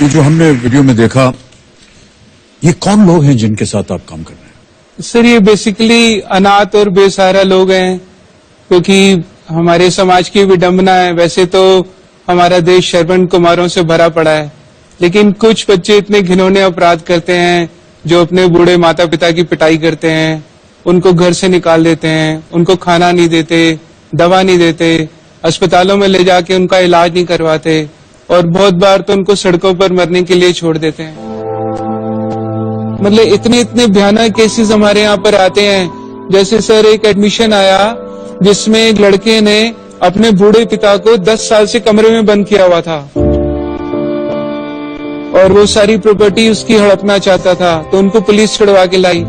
ये जो हमने वीडियो में देखा, ये कौन लोग हैं जिनके साथ आप काम कर रहे हैं? सर, ये बेसिकली अनाथ और बेसहारा लोग हैं, क्योंकि हमारे समाज की विडंबना है। वैसे तो हमारा देश श्रवण कुमारों से भरा पड़ा है, लेकिन कुछ बच्चे इतने घिनौने अपराध करते हैं जो अपने बूढ़े माता पिता की पिटाई करते हैं, उनको घर से निकाल देते हैं, उनको खाना नहीं देते, दवा नहीं देते, अस्पतालों में ले जाके उनका इलाज नहीं करवाते और बहुत बार तो उनको सड़कों पर मरने के लिए छोड़ देते हैं। मतलब इतने इतने भयानक केसेस हमारे यहाँ पर आते हैं। जैसे सर, एक एडमिशन आया जिसमें एक लड़के ने अपने बूढ़े पिता को 10 साल से कमरे में बंद किया हुआ था और वो सारी प्रॉपर्टी उसकी हड़पना चाहता था, तो उनको पुलिस छुड़वा के लाई।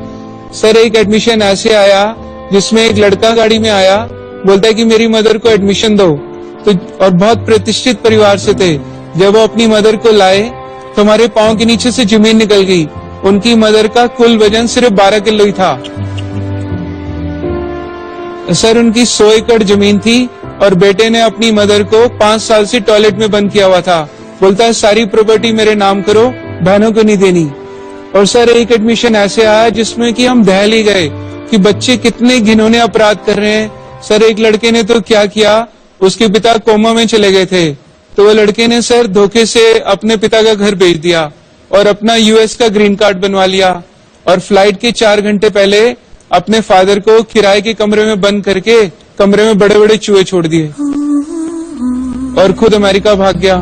सर, एक एडमिशन ऐसे आया जिसमें एक लड़का गाड़ी में आया, बोलता है कि मेरी मदर को एडमिशन दो, तो और बहुत प्रतिष्ठित परिवार से थे। जब वो अपनी मदर को लाए तो हमारे पांव के नीचे से जमीन निकल गई। उनकी मदर का कुल वजन सिर्फ 12 किलो ही था। सर, उनकी 100 एकड़ जमीन थी और बेटे ने अपनी मदर को 5 साल से टॉयलेट में बंद किया हुआ था। बोलता है सारी प्रॉपर्टी मेरे नाम करो, बहनों को नहीं देनी। और सर, एक एडमिशन ऐसे आया जिसमें कि हम दहल ही गए कि बच्चे कितने घिनौने अपराध कर रहे हैं। सर, एक लड़के ने तो क्या किया, उसके पिता कोमा में चले गए थे, तो वो लड़के ने सर धोखे से अपने पिता का घर बेच दिया और अपना यूएस का ग्रीन कार्ड बनवा लिया और फ्लाइट के 4 घंटे पहले अपने फादर को किराए के कमरे में बंद करके कमरे में बड़े बड़े चूहे छोड़ दिए और खुद अमेरिका भाग गया।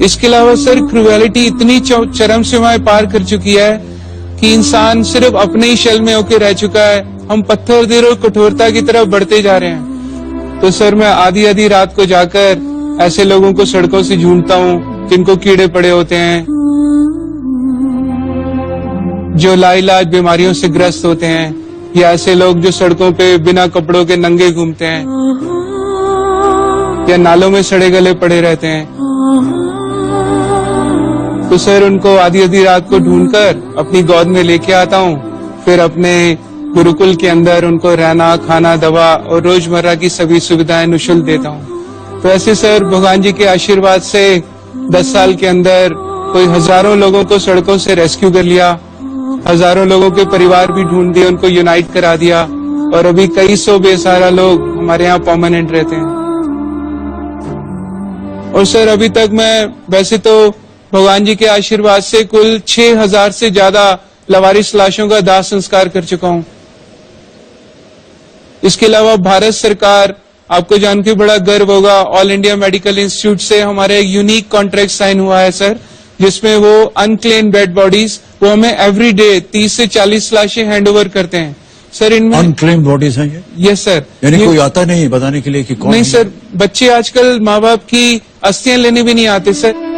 इसके अलावा सर, क्रूएलिटी इतनी चरम सीमाएं पार कर चुकी है कि इंसान सिर्फ अपने ही शल में होकर रह चुका है। हम पत्थर दिल और कठोरता की तरफ बढ़ते जा रहे हैं। तो सर, मैं आधी आधी रात को जाकर ऐसे लोगों को सड़कों से ढूंढता हूँ जिनको कीड़े पड़े होते हैं, जो लाइलाज बीमारियों से ग्रस्त होते हैं, या ऐसे लोग जो सड़कों पे बिना कपड़ों के नंगे घूमते हैं या नालों में सड़े गले पड़े रहते हैं। तो सर, उनको आधी आधी रात को ढूंढकर अपनी गोद में लेके आता हूँ, फिर अपने गुरुकुल के अंदर उनको रहना, खाना, दवा और रोजमर्रा की सभी सुविधाएं निःशुल्क देता हूँ। तो ऐसे सर, भगवान जी के आशीर्वाद से 10 साल के अंदर कोई हजारों लोगों को सड़कों से रेस्क्यू कर लिया, हजारों लोगों के परिवार भी ढूंढ दिए, उनको यूनाइट करा दिया और अभी कई सौ बेसहारा लोग हमारे यहाँ परमानेंट रहते हैं। और सर, अभी तक मैं वैसे तो भगवान जी के आशीर्वाद से कुल 6000 से ज्यादा लवारिस लाशों का दाह संस्कार कर चुका हूँ। इसके अलावा भारत सरकार, आपको जान के बड़ा गर्व होगा, ऑल इंडिया मेडिकल इंस्टीट्यूट से हमारे एक यूनिक कॉन्ट्रैक्ट साइन हुआ है सर, जिसमें वो अनक्लेम डेड बॉडीज वो हमें एवरी डे 30 से 40 लाशें हैंड ओवर करते हैं। सर, इनमें अनक्लेम बॉडीज हैं ये? Yes sir. यानी कोई आता नहीं बताने के लिए कि कौन? नहीं सर, बच्चे आजकल माँ बाप की अस्थियां लेने भी नहीं आते सर।